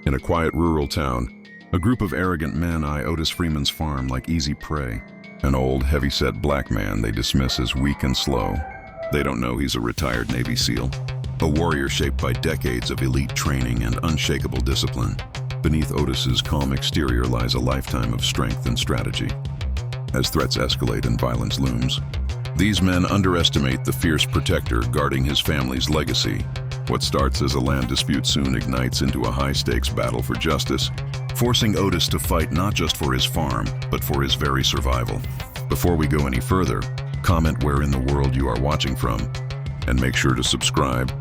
In a quiet rural town, a group of arrogant men eye Otis Freeman's farm like easy prey. An old, heavy-set black man they dismiss as weak and slow. They don't know he's a retired Navy SEAL, a warrior shaped by decades of elite training and unshakable discipline. Beneath Otis's calm exterior lies a lifetime of strength and strategy. As threats escalate and violence looms, these men underestimate the fierce protector guarding his family's legacy. What starts as a land dispute soon ignites into a high-stakes battle for justice, forcing Otis to fight not just for his farm, but for his very survival. Before we go any further, comment where in the world you are watching from, and make sure to subscribe,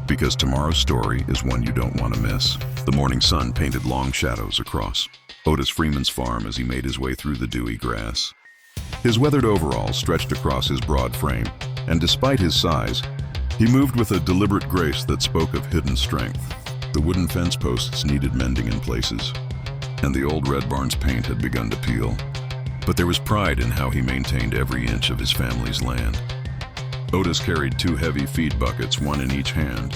because tomorrow's story is one you don't want to miss. The morning sun painted long shadows across Otis Freeman's farm as he made his way through the dewy grass. His weathered overalls stretched across his broad frame, and despite his size, he moved with a deliberate grace that spoke of hidden strength. The wooden fence posts needed mending in places, and the old red barn's paint had begun to peel. But there was pride in how he maintained every inch of his family's land. Otis carried 2 heavy feed buckets, one in each hand,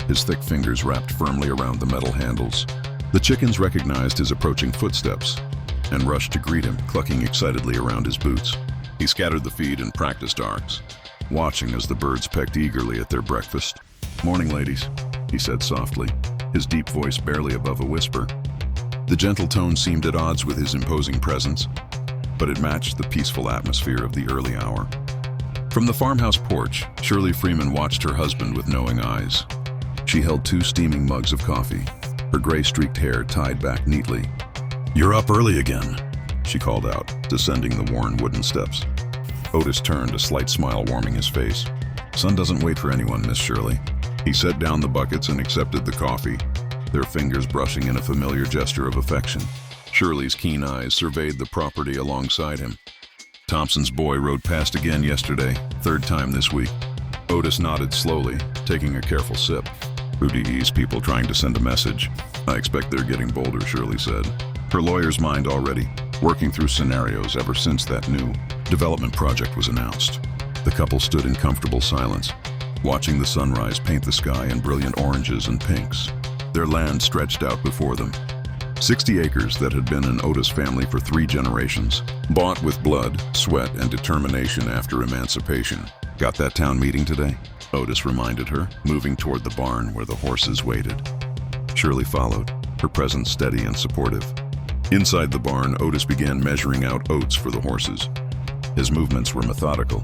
his thick fingers wrapped firmly around the metal handles. The chickens recognized his approaching footsteps and rushed to greet him, clucking excitedly around his boots. He scattered the feed and practiced arcs, watching as the birds pecked eagerly at their breakfast. "Morning, ladies," he said softly, his deep voice barely above a whisper. The gentle tone seemed at odds with his imposing presence, but it matched the peaceful atmosphere of the early hour. From the farmhouse porch, Shirley Freeman watched her husband with knowing eyes. She held 2 steaming mugs of coffee, her gray-streaked hair tied back neatly. "You're up early again," she called out, descending the worn wooden steps. Otis turned, a slight smile warming his face. "Sun doesn't wait for anyone, Miss Shirley." He set down the buckets and accepted the coffee, their fingers brushing in a familiar gesture of affection. Shirley's keen eyes surveyed the property alongside him. "Thompson's boy rode past again yesterday, 3rd time this week." Otis nodded slowly, taking a careful sip. "Who do you ease people trying to send a message?" "I expect they're getting bolder," Shirley said, her lawyer's mind already working through scenarios ever since that new development project was announced. The couple stood in comfortable silence, watching the sunrise paint the sky in brilliant oranges and pinks. Their land stretched out before them. 60 acres that had been an Otis family for 3 generations, bought with blood, sweat, and determination after emancipation. "Got that town meeting today?" Otis reminded her, moving toward the barn where the horses waited. Shirley followed, her presence steady and supportive. Inside the barn, Otis began measuring out oats for the horses. His movements were methodical,